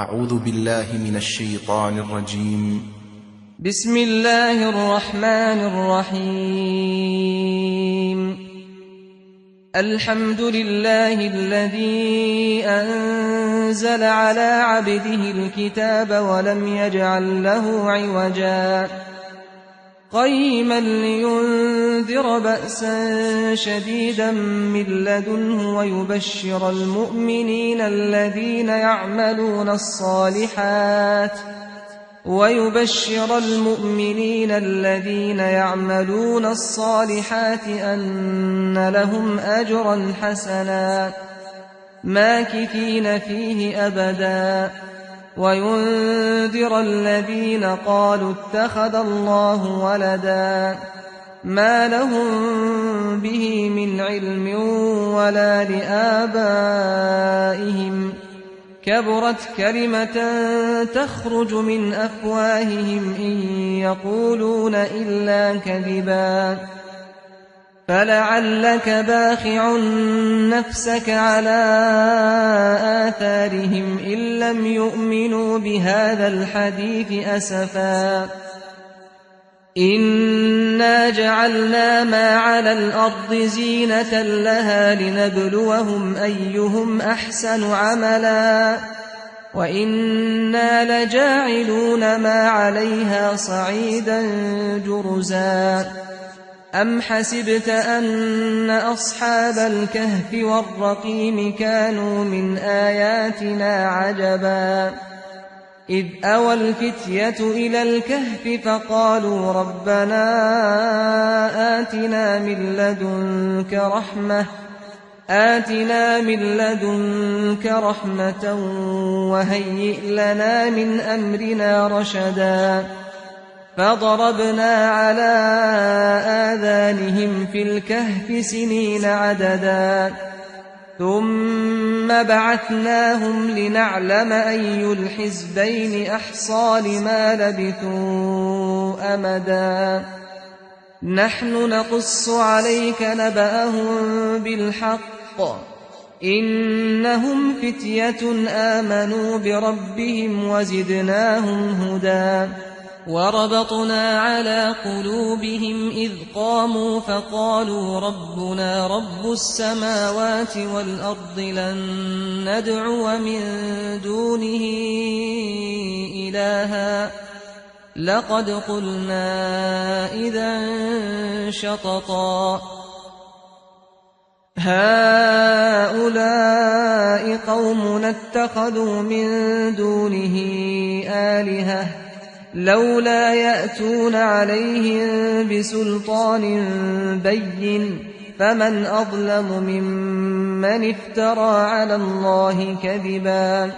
أعوذ بالله من الشيطان الرجيم. بسم الله الرحمن الرحيم. الحمد لله الذي أنزل على عبده الكتاب ولم يجعل له عوجا قيما لينذر بأسا شديدا من لدنه ويبشر المؤمنين الذين يعملون الصالحات أن لهم أجرا حسنا ماكثين فيه أبدا وينذر الذين قالوا اتخذ الله ولدا ما لهم به من علم ولا لآبائهم كبرت كلمة تخرج من أفواههم إن يقولون إلا كذبا فلعلك باخع نفسك على آثارهم إن لم يؤمنوا بهذا الحديث أسفا إنا جعلنا ما على الأرض زينة لها لنبلوهم أيهم أحسن عملا وإنا لجاعلون ما عليها صعيدا جرزا أم حسبت أن أصحاب الكهف والرقيم كانوا من آياتنا عجبا إذ أوى الفتية إلى الكهف فقالوا ربنا آتنا من لدنك رحمة وهيئ لنا من أمرنا رشدا فضربنا على آذانهم في الكهف سنين عددا ثم بعثناهم لنعلم أي الحزبين أحصى لما لبثوا أمدا نحن نقص عليك نبأهم بالحق إنهم فتية آمنوا بربهم وزدناهم هدى وربطنا على قلوبهم إذ قاموا فقالوا ربنا رب السماوات والأرض لن ندعو من دونه إلها لقد قلنا إذا شططا هؤلاء قومنا اتخذوا من دونه آلهة لولا يأتون عليهم بسلطان بين فمن أظلم ممن افترى على الله كذبا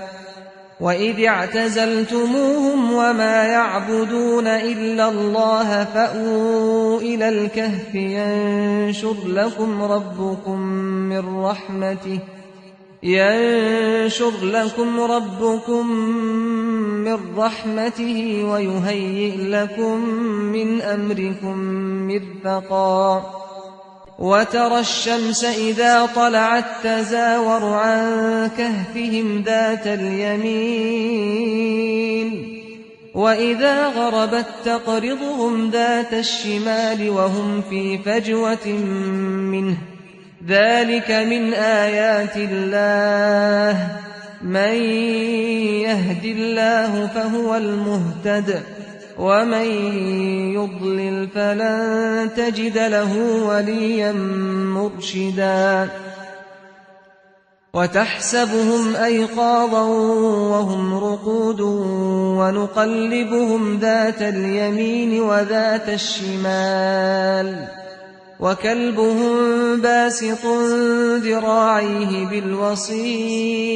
وإذ اعتزلتموهم وما يعبدون إلا الله فأووا إلى الكهف ينشر لكم ربكم من رحمته ويهيئ لكم من أمركم مرفقا وترى الشمس إذا طلعت تزاور عن كهفهم ذات اليمين وإذا غربت تقرضهم ذات الشمال وهم في فجوة منه ذلك من آيات الله من يهد الله فهو المهتد ومن يضلل فلن تجد له وليا مرشدا وتحسبهم أيقاظا وهم رقود ونقلبهم ذات اليمين وذات الشمال وكلبهم باسط ذراعيه بالوصيد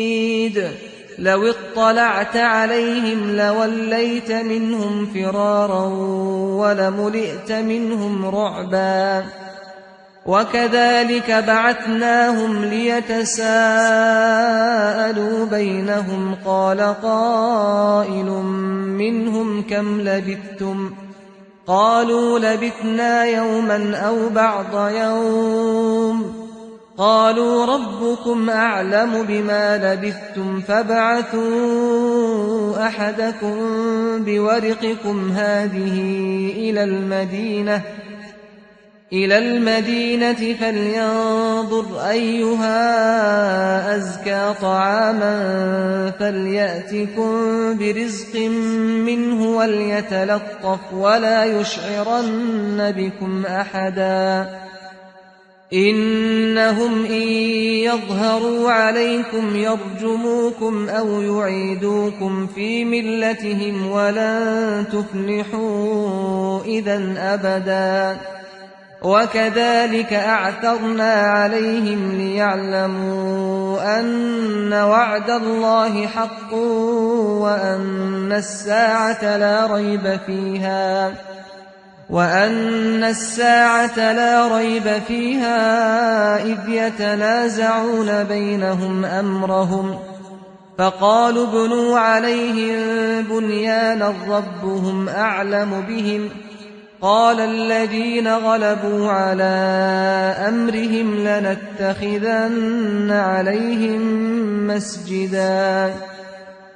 لو اطلعت عليهم لوليت منهم فرارا ولملئت منهم رعبا وكذلك بعثناهم ليتساءلوا بينهم قال قائل منهم كم لبثتم قالوا لبثنا يوما أو بعض يوم قالوا ربكم أعلم بما لبثتم فابعثوا أحدكم بورقكم هذه إلى المدينة فلينظر أيها أزكى طعاما فليأتكم برزق منه وليتلطف ولا يشعرن بكم أحدا إنهم إن يظهروا عليكم يرجموكم أو يعيدوكم في ملتهم ولن تفلحوا إذا أبدا وكذلك أعثرنا عليهم ليعلموا أن وعد الله حق وأن الساعة لا ريب فيها إذ يتنازعون بينهم أمرهم فقالوا ابنوا عليهم بنيانا ربهم أعلم بهم قال الذين غلبوا على أمرهم لنتخذن عليهم مسجدا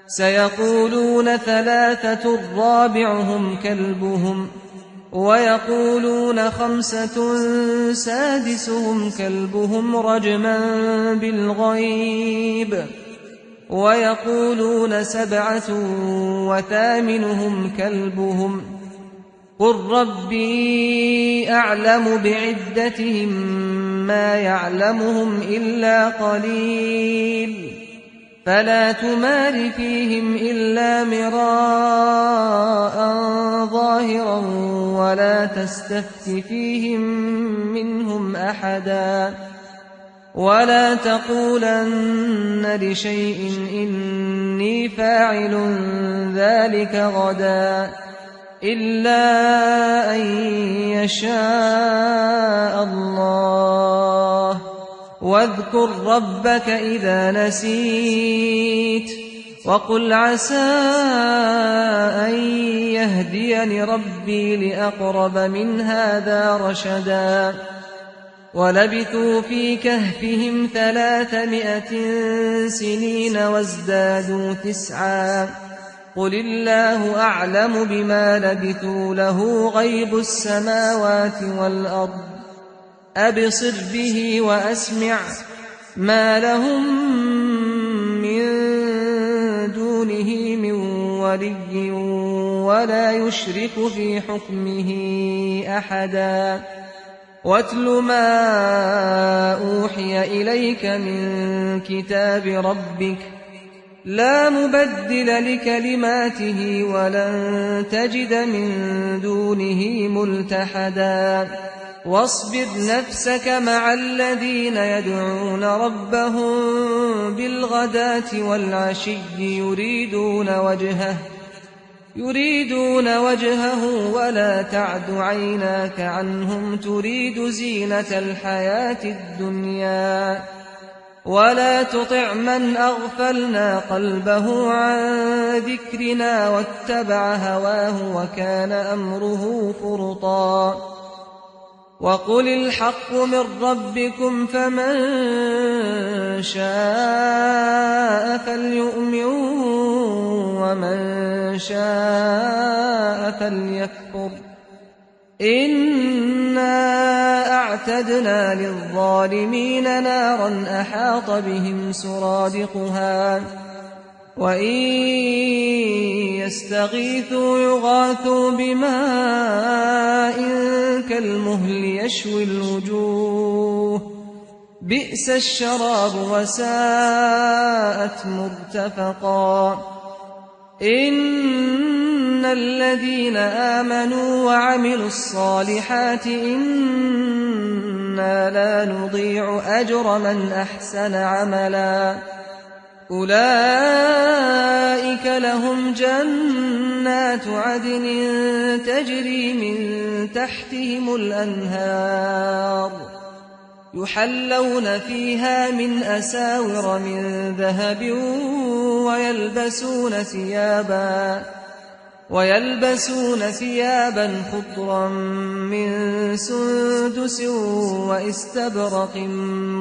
سيقولون 3 رابعهم كلبهم ويقولون 5 سادسهم كلبهم رجما بالغيب ويقولون 7 وثامنهم كلبهم قل ربي أعلم بعدتهم ما يعلمهم إلا قليل فلا تمار فيهم إلا مراء ظاهرا ولا تستفت فيهم منهم أحدا ولا تقولن لشيء إني فاعل ذلك غدا إلا أن يشاء الله واذكر ربك إذا نسيت وقل عسى أن يهديني ربي لأقرب من هذا رشدا ولبثوا في كهفهم 300 سنين وازدادوا 9 قل الله أعلم بما لبثوا له غيب السماوات والأرض أبصر به وأسمع ما لهم من دونه من ولي ولا يشرك في حكمه أحدا واتل ما أوحي إليك من كتاب ربك لا مبدل لكلماته ولن تجد من دونه ملتحدا واصبر نفسك مع الذين يدعون ربهم بالغداة والعشي يريدون وجهه ولا تعد عيناك عنهم تريد زينة الحياة الدنيا ولا تطع من أغفلنا قلبه عن ذكرنا واتبع هواه وكان أمره فرطا وقل الحق من ربكم فمن شاء فليؤمن ومن شاء فليكفر إنا أعتدنا للظالمين نارا أحاط بهم سرادقها وإن يستغيثوا يغاثوا بماء كالمهل يشوي الوجوه بئس الشراب وساءت مرتفقا إن الذين آمنوا وعملوا الصالحات إنا لا نضيع أجر من أحسن عملا أولئك لهم جنات عدن تجري من تحتهم الأنهار يحلون فيها من أساور ويلبسون ثيابا خضرا من سندس واستبرق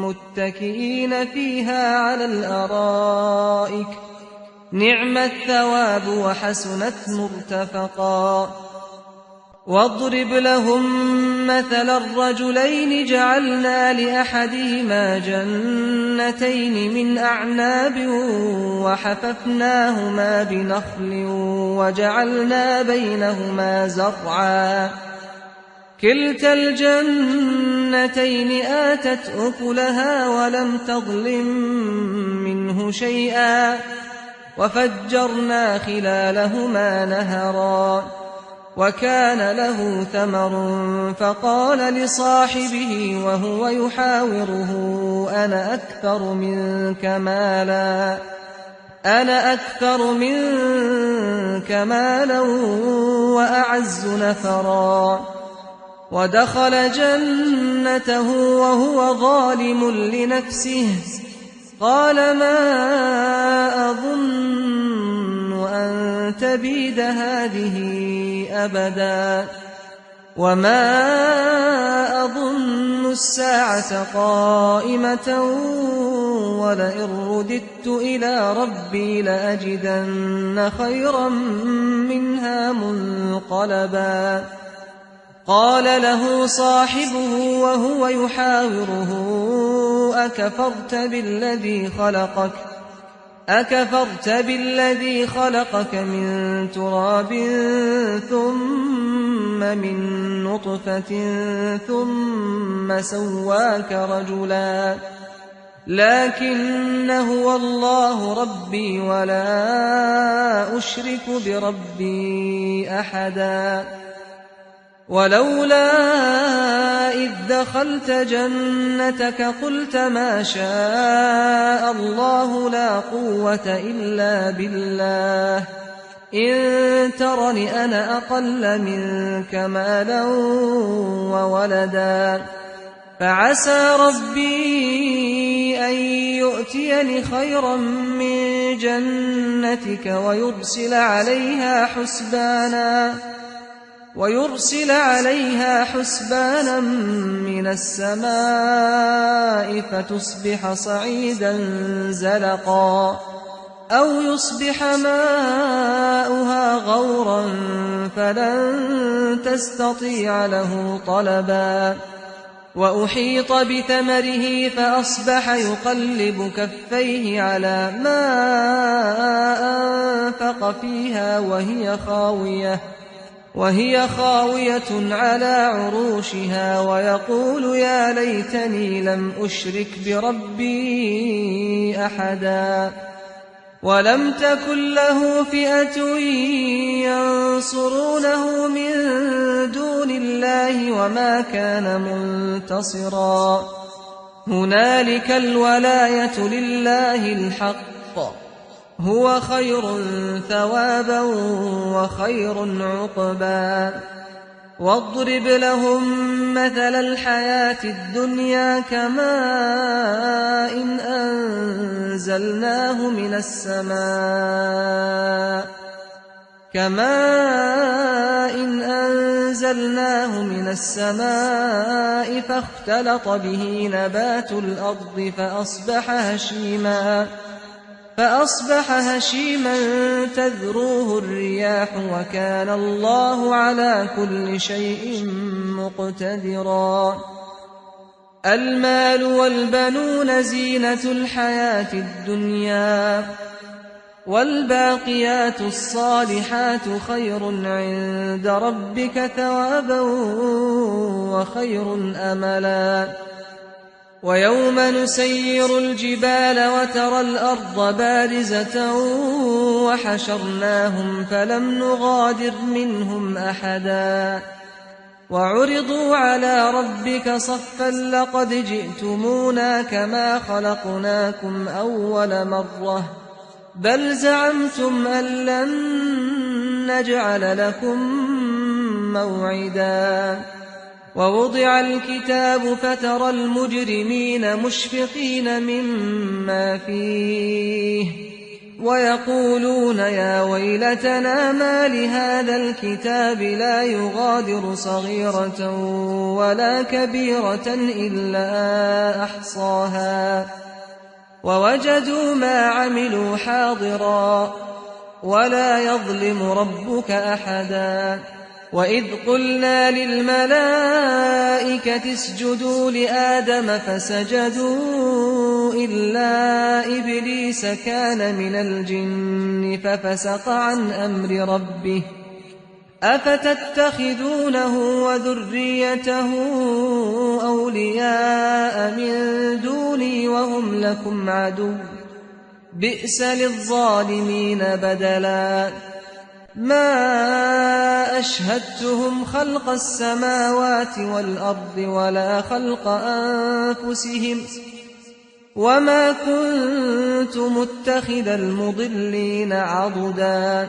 متكئين فيها على الأرائك نعم الثواب وحسنت مرتفقا واضرب لهم مثل الرجلين جعلنا لأحدهما جنتين من أعناب وحففناهما بنخل وجعلنا بينهما زرعا كلتا الجنتين آتت أكلها ولم تظلم منه شيئا وفجرنا خلالهما نهرا وكان له ثمر فقال لصاحبه وهو يحاوره أنا أكثر منك مالا وأعز نفرا ودخل جنته وهو ظالم لنفسه قال ما أظن أن تبيد هذه أبدا وما أظن الساعة قائمة ولئن رددت إلى ربي لأجدن خيرا منها منقلبا قال له صاحبه وهو يحاوره أكفرت بالذي خلقك من تراب ثم من نطفة ثم سواك رجلا لكن هو الله ربي ولا أشرك بربي أحدا ولولا إذ دخلت جنتك قلت ما شاء الله لا قوة إلا بالله إن ترني أنا أقل منك مالا وولدا فعسى ربي أن يؤتيني خيرا من جنتك ويرسل عليها حسبانا من السماء فتصبح صعيدا زلقا أو يصبح ماؤها غورا فلن تستطيع له طلبا وأحيط بثمره فأصبح يقلب كفيه على ما أنفق فيها وهي خاوية على عروشها ويقول يا ليتني لم أشرك بربي أحدا ولم تكن له فئة ينصرونه من دون الله وما كان منتصرا هنالك الولاية لله الحق هو خير ثوابا وخير عقبا واضرب لهم مثل الحياة الدنيا كماء أنزلناه من السماء فاختلط به نبات الأرض فأصبح هشيما تذروه الرياح وكان الله على كل شيء مقتدرا المال والبنون زينة الحياة الدنيا والباقيات الصالحات خير عند ربك ثوابا وخير أملا ويوم نسير الجبال وترى الأرض بارزة وحشرناهم فلم نغادر منهم أحدا وعرضوا على ربك صفا لقد جئتمونا كما خلقناكم أول مرة بل زعمتم أن لن نجعل لكم موعدا ووضع الكتاب فترى المجرمين مشفقين مما فيه ويقولون يا ويلتنا ما لهذا الكتاب لا يغادر صغيرة ولا كبيرة إلا أحصاها ووجدوا ما عملوا حاضرا ولا يظلم ربك أحدا وإذ قلنا للملائكة اسجدوا لآدم فسجدوا إلا إبليس كان من الجن ففسق عن أمر ربه أفتتخذونه وذريته أولياء من دوني وهم لكم عدو بئس للظالمين بدلا ما أشهدتهم خلق السماوات والأرض ولا خلق أنفسهم وما كنت متخذ المضلين عضدا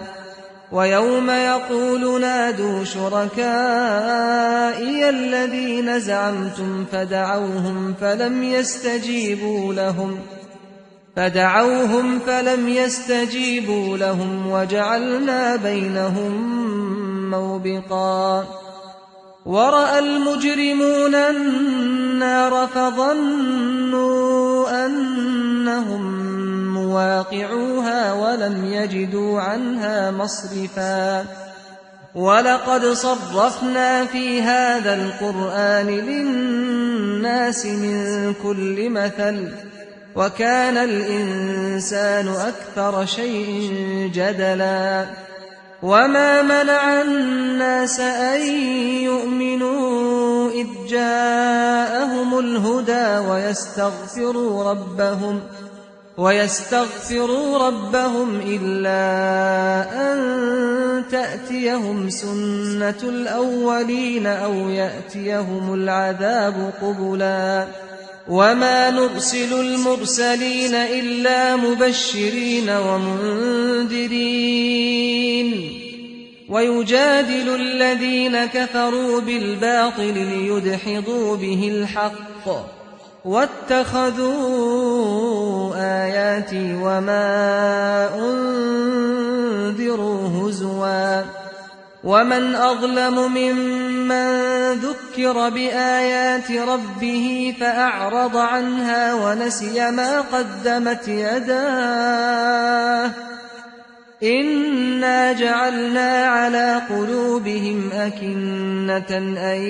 ويوم يقول نادوا شركائي الذين زعمتم فدعوهم فلم يستجيبوا لهم وجعلنا بينهم موبقا ورأى المجرمون النار فظنوا أنهم مواقعوها ولم يجدوا عنها مصرفا ولقد صرفنا في هذا القرآن للناس من كل مثل وكان الإنسان أكثر شيء جدلا وما منع الناس أن يؤمنوا إذ جاءهم الهدى ويستغفروا ربهم إلا أن تأتيهم سنة الأولين أو يأتيهم العذاب قبلا وما نرسل المرسلين إلا مبشرين ومنذرين ويجادل الذين كفروا بالباطل ليدحضوا به الحق واتخذوا آياتي وما أنذروا هزوا ومن أظلم ممن ذكر بآيات ربه فأعرض عنها ونسي ما قدمت يداه إنا جعلنا على قلوبهم أكنة أن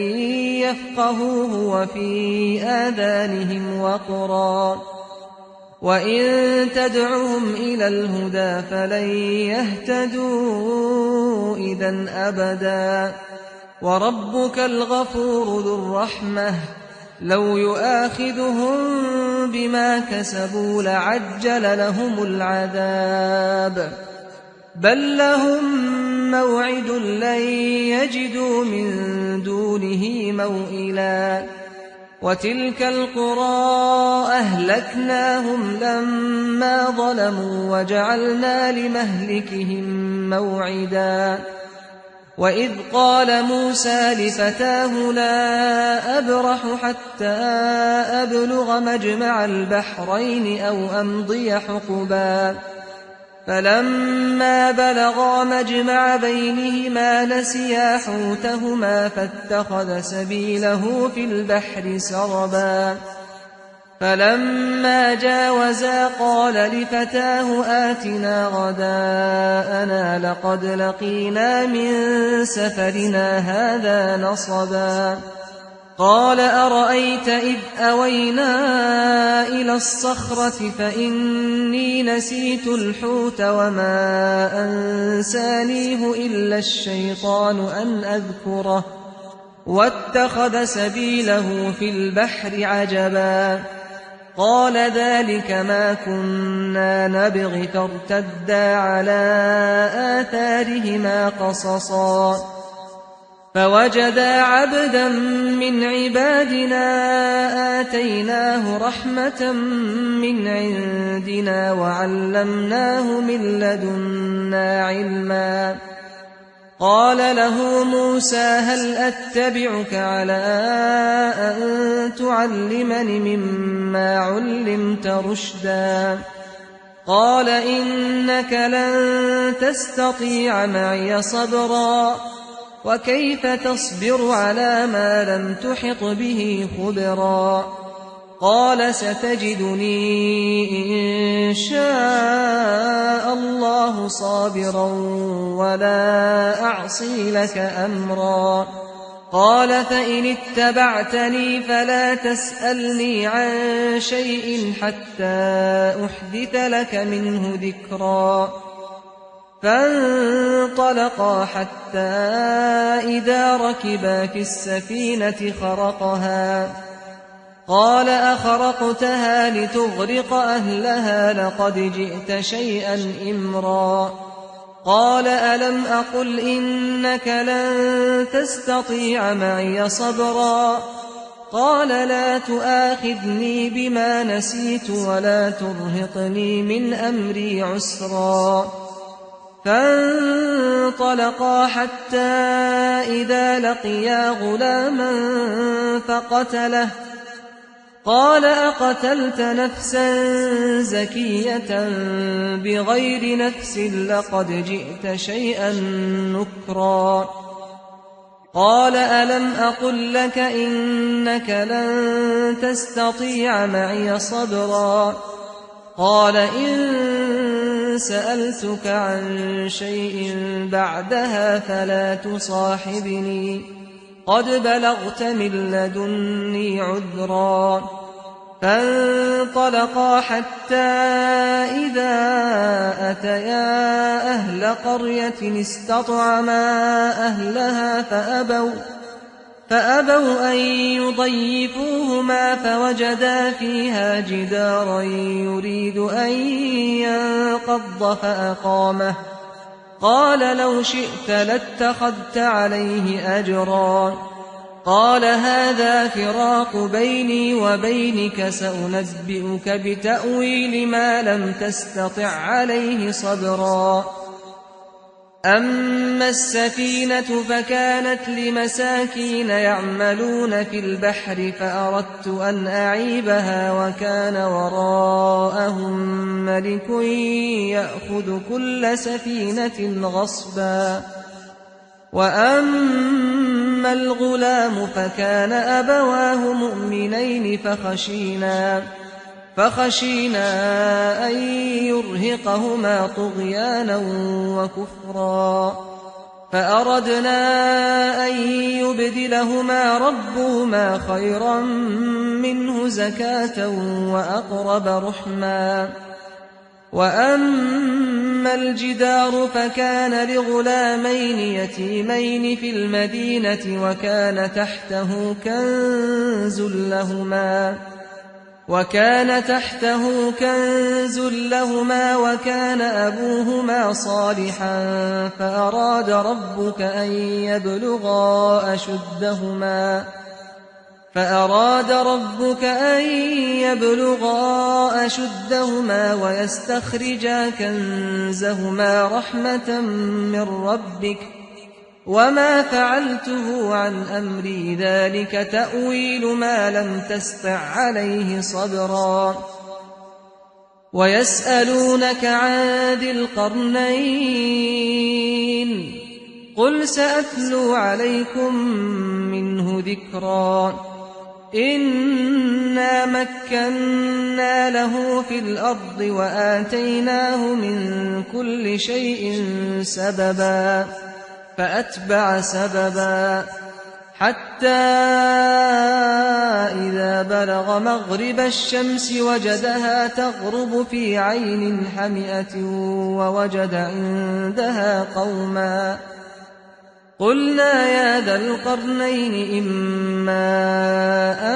يفقهوه وفي آذانهم وقرا وإن تدعهم إلى الهدى فلن يهتدوا إذا أبدا وربك الغفور ذو الرحمة لو يؤاخذهم بما كسبوا لعجل لهم العذاب بل لهم موعد لن يجدوا من دونه موئلا وتلك القرى أهلكناهم لما ظلموا وجعلنا لمهلكهم موعدا وإذ قال موسى لفتاه لا أبرح حتى أبلغ مجمع البحرين أو أمضي حقبا فلما بلغا مجمع بينهما نسيا حوتهما فاتخذ سبيله في البحر سربا فلما جاوزا قال لفتاه آتنا غداءنا لقد لقينا من سفرنا هذا نصبا قال أرأيت إذ أوينا إلى الصخرة فإني نسيت الحوت وما أنسانيه إلا الشيطان أن أذكره واتخذ سبيله في البحر عجبا قال ذلك ما كنا نبغي فارتدا على آثارهما قصصا فوجدا عبدا من عبادنا آتيناه رحمة من عندنا وعلمناه من لدنا علما قال له موسى هل أتبعك على أن تعلمني مما علمت رشدا قال إنك لن تستطيع معي صبرا وكيف تصبر على ما لم تحط به خبرا قال ستجدني إن شاء الله صابرا ولا أعصي لك أمرا قال فإن اتبعتني فلا تسألني عن شيء حتى أحدث لك منه ذكرا فانطلقا حتى إذا ركبا في السفينة خرقها قال أخرقتها لتغرق أهلها لقد جئت شيئا إمرا قال ألم أقل إنك لن تستطيع معي صبرا قال لا تؤاخذني بما نسيت ولا ترهقني من أمري عسرا فانطلقا حتى إذا لقيا غلاما فقتله قال أقتلت نفسا زكية بغير نفس لقد جئت شيئا نكرا قال ألم أقل لك إنك لن تستطيع معي صبرا قال إن سألتك عن شيء بعدها فلا تصاحبني قد بلغت من لدني عذرا فانطلقا حتى إذا أتيا أهل قرية استطعما أهلها فأبوا أن يضيفوهما فوجدا فيها جدارا يريد أن ينقض فأقامه قال لو شئت لاتخذت عليه أجرا قال هذا فراق بيني وبينك سأنبئك بتأويل ما لم تستطع عليه صبرا أما السفينة فكانت لمساكين يعملون في البحر فأردت أن أعيبها وكان وراءهم ملك يأخذ كل سفينة غصبا وأما الغلام فكان أبواه مؤمنين فخشينا أن يرهقهما طغيانا وكفرا فأردنا أن يبدلهما ربهما خيرا منه زكاة وأقرب رحما وأما الجدار فكان لغلامين يتيمين في المدينة وكان تحته كنز لهما وكان أبوهما صالحا فأراد ربك أن يبلغا أشدهما ويستخرجا كنزهما رحمة من ربك وما فعلته عن أمري ذلك تأويل ما لم تستع عليه صبرا ويسألونك عن ذي القرنين قل سأتلو عليكم منه ذكرا إنا مكنا له في الأرض وآتيناه من كل شيء سببا فأتبع سببا حتى إذا بلغ مغرب الشمس وجدها تغرب في عين حمئة ووجد عندها قوما قلنا يا ذا القرنين إما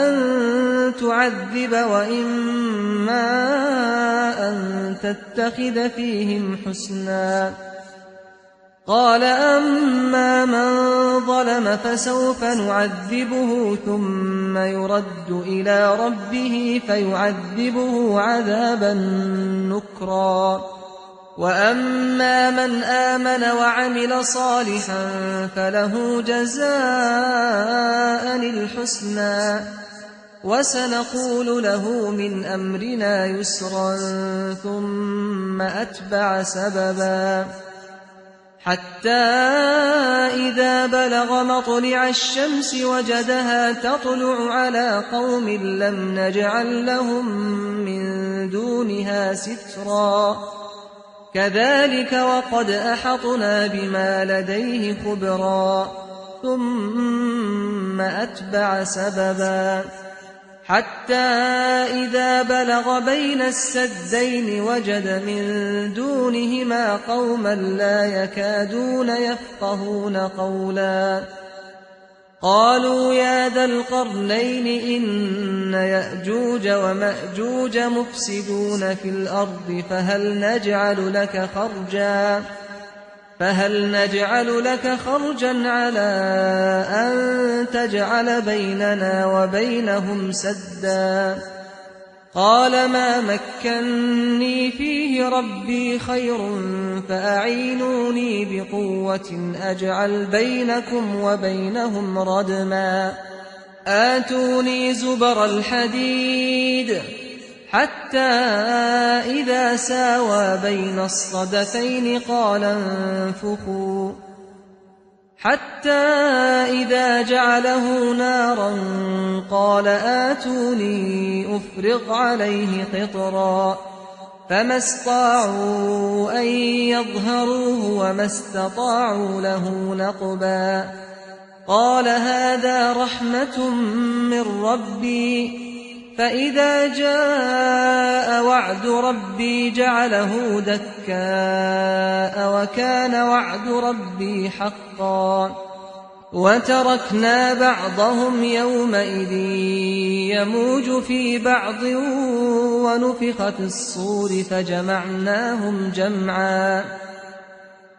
أن تعذب وإما أن تتخذ فيهم حسنا قال أما من ظلم فسوف نعذبه ثم يرد إلى ربه فيعذبه عذابا نكرا وأما من آمن وعمل صالحا فله جزاء الحسنى وسنقول له من أمرنا يسرا ثم أتبع سببا حتى إذا بلغ مطلع الشمس وجدها تطلع على قوم لم نجعل لهم من دونها سترا كذلك وقد أحطنا بما لديه خبرا ثم أتبع سببا حتى إذا بلغ بين السدين وجد من دونهما قوما لا يكادون يفقهون قولا قالوا يا ذا القرنين إن يأجوج ومأجوج مفسدون في الأرض فهل نجعل لك خرجا على أن تجعل بيننا وبينهم سدا قال ما مكني فيه ربي خير فأعينوني بقوة أجعل بينكم وبينهم ردما آتوني زبر الحديد حتى إذا ساوى بين الصدفين قال انفخوا حتى إذا جعله نارا قال آتوني أفرغ عليه قطرا فما استطاعوا أن يظهروه وما استطاعوا له نقبا قال هذا رحمة من ربي فإذا جاء وعد ربي جعله دكاء وكان وعد ربي حقا وتركنا بعضهم يومئذ يموج في بعض ونفخ في الصور فجمعناهم جمعا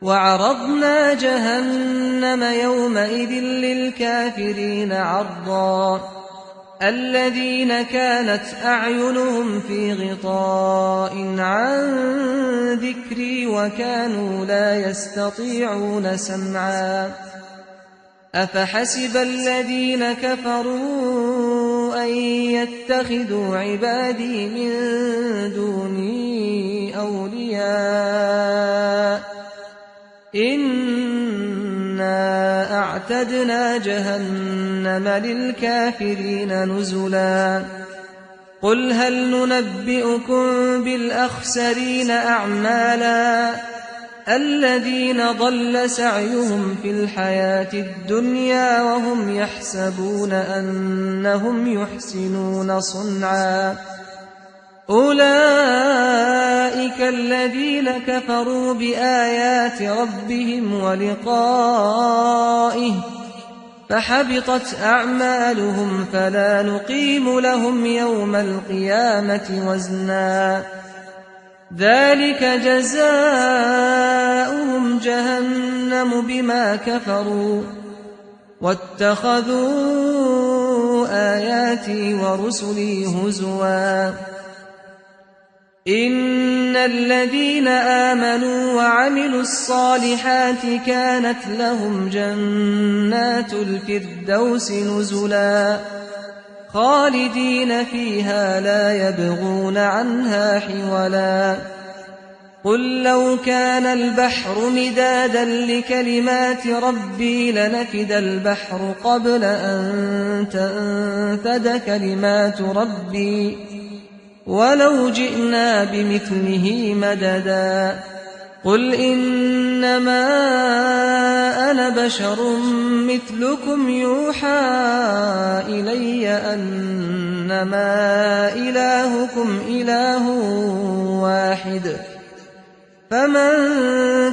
وعرضنا جهنم يومئذ للكافرين عرضا الذين كانت أعينهم في غطاء عن ذكري وكانوا لا يستطيعون سمعا أفحسب الذين كفروا أن يتخذوا عبادي من دوني أولياء إنا أعتدنا جهنم للكافرين نزلا قل هل ننبئكم بالأخسرين أعمالا الذين ضل سعيهم في الحياة الدنيا وهم يحسبون أنهم يحسنون صنعا أولئك الذين كفروا بآيات ربهم ولقائه فحبطت أعمالهم فلا نقيم لهم يوم القيامة وزنا ذلك جزاؤهم جهنم بما كفروا واتخذوا آياتي ورسلي هزوا إن الذين آمنوا وعملوا الصالحات كانت لهم جنات الفردوس نزلا خالدين فيها لا يبغون عنها حولا قل لو كان البحر مدادا لكلمات ربي لنفد البحر قبل أن تنفد كلمات ربي ولو جئنا بمثله مددا قل إنما أنا بشر مثلكم يوحى إلي أنما إلهكم إله واحد فمن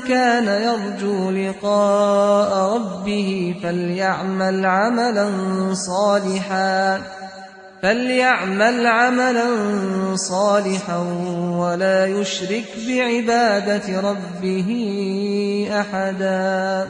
كان يرجو لقاء ربه فليعمل عملا صالحا ولا يشرك بعبادة ربه أحدا